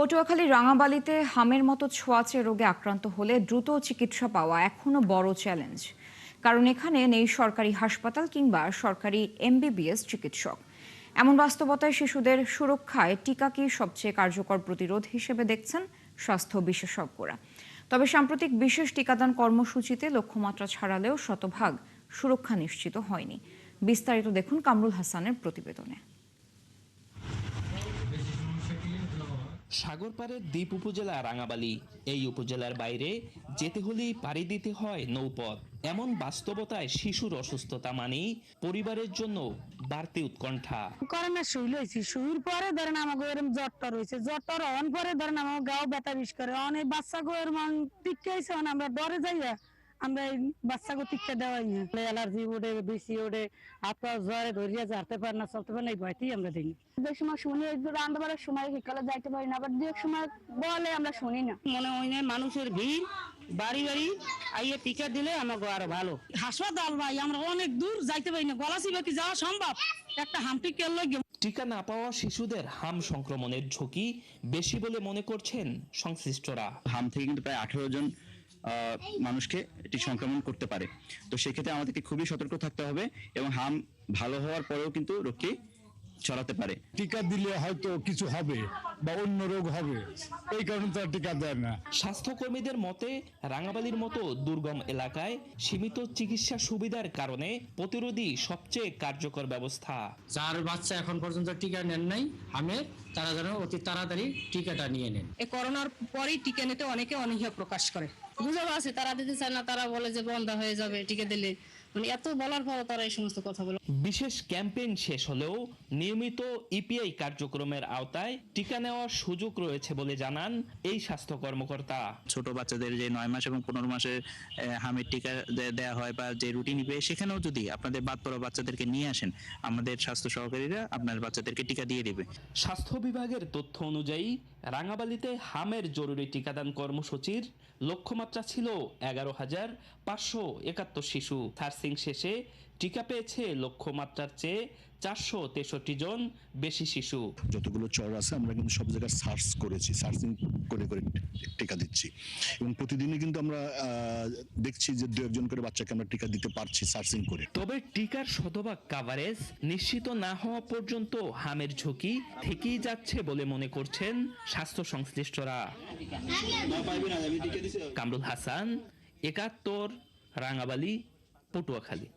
পটুয়াখালীর রাঙাবালিতে হামের মতো ছোঁয়াচে রোগে আক্রান্ত হলে দ্রুত চিকিৎসা পাওয়া এখনো বড় চ্যালেঞ্জ। কারণ এখানে নেই সরকারি হাসপাতাল কিংবা সরকারি এমবিবিএস চিকিৎসক। এমন বাস্তবতায় শিশুদের সুরক্ষায় টিকা কি সবচেয়ে কার্যকর প্রতিরোধ হিসেবে দেখছেন স্বাস্থ্য বিশেষজ্ঞরা। তবে সাম্প্রতিক বিশেষ টিকাদান কর্মসূচিতে লক্ষ্যমাত্রা ছাড়ালেও শতভাগ সুরক্ষা নিশ্চিত হয়নি। বিস্তারিত দেখুন কামরুল হাসানের প্রতিবেদনে। সাগরপাড়ের দ্বীপ উপজেলা রাঙাবালি, এই উপজেলার বাইরে যেতে হলেই পাড়ি দিতে হয় নৌপথ। এমন বাস্তবতায় শিশুর অসুস্থতা মানেই পরিবারের জন্য বাড়তি উৎকণ্ঠা। করোনা শুইর পরে ধরেন আমাকে এরকম জ্বরটা রয়েছে, জ্বরটা হওয়ার পরে ধরেন আমার গাও ব্যথা বিষ করে অনেক বাচ্চাকে টিকে আইছে, আমরা ডরে যাইয়া আমরা এই বাচ্চাকে টিকা দেওয়াই না। অ্যালার্জি ওঠে, বেশি ওঠে, হাত পা জ্বরে ধরিয়া যাতে পারে না, চলতে পারে না, এই ভয়তেই আমরা দিই। দু সময় শুনি রান্না বাড়ার সময় বিকালে যাইতে পারি না, আবার দু এক সময় বলে আমরা শুনি না। মনে হয় না মানুষের ভিড় বাড়ি বাড়ি আইয়ে টিকা দিলে আমাকে আরো ভালো। হাসপাতাল ভাই আমরা অনেক দূর যাইতে পারি না, গলাচিপা কি যাওয়া সম্ভব? একটা হাম্পি কেল টিকা না পাওয়া শিশুদের হাম সংক্রমণের ঝুঁকি বেশি বলে মনে করছেন সংশ্লিষ্টরা। হাম থেকে কিন্তু প্রায় 18 জন মানুষকে এটি সংক্রমণ করতে পারে। তো সেক্ষেত্রে আমাদেরকে খুবই সতর্ক থাকতে হবে এবং হাম ভালো হওয়ার পরেও কিন্তু রোগটি ছড়াতে পারে। টিকা দিলে হয়তো কিছু হবে বা অন্য রোগ হবে, এই কারণে তার টিকা দেয় না। স্বাস্থ্যকর্মীদের মতে রাঙাবালির মতো দুর্গম এলাকায় সীমিত চিকিৎসা সুবিধার কারণে প্রতিরোধী সবচেয়ে কার্যকর ব্যবস্থা। যার বাচ্চা এখন পর্যন্ত টিকা নেন নাই হামের, তারা যেন অতি তাড়াতাড়ি টিকাটা নিয়ে নেন। এই করোনার পরেই টিকা নিতে অনেকে অনীহা প্রকাশ করে। বুঝাবো আছে তারা দিতে চায় না, তারা বলে যে বন্ধ হয়ে যাবে টিকা দিলে, মানে এত বলার পর তারা এই সমস্ত কথা বলে। বিশেষ ক্যাম্পেইন শেষ হলেও নিয়মিত ইপিআই কার্যক্রমের আওতায় টিকা নেওয়ার সুযোগ রয়েছে বলে জানান এই স্বাস্থ্য কর্মকর্তা। ছোট বাচ্চাদের যে 9 মাস এবং 15 মাসের হামের টিকা দেওয়া হয় বা যে রুটিন ইপিআই, সেখানেও যদি আপনাদের বাদ পড়া বাচ্চাদেরকে নিয়ে আসেন, আমাদের স্বাস্থ্য সহকারীরা আপনার বাচ্চাদেরকে টিকা দিয়ে দেবে। স্বাস্থ্য বিভাগের তথ্য অনুযায়ী রাঙাবালিতে হামের জরুরি টিকাদান কর্মসূচির লক্ষ্যমাত্রা ছিল 11,571 শিশু। সার্চিং শেষে টিকা পেয়েছে লক্ষ্যমাত্রার চেয়ে 463 জন বেশি শিশু। যতগুলো চর আছে আমরা কিন্তু সব জায়গায় সার্চিং করে টিকা দিচ্ছি এবং প্রতিদিনই কিন্তু আমরা দেখছি যে 2-1 করে বাচ্চাকে আমরা টিকা দিতে পারছি সার্চিং করে। তবে টিকার শতভাগ কাভারেজ নিশ্চিত না হওয়া পর্যন্ত হামের ঝুঁকি থেকেই যাচ্ছে বলে মনে করছেন স্বাস্থ্য সংশ্লিষ্টরা। কামরুল হাসান, 71, রাঙাবালি, পটুয়াখালী।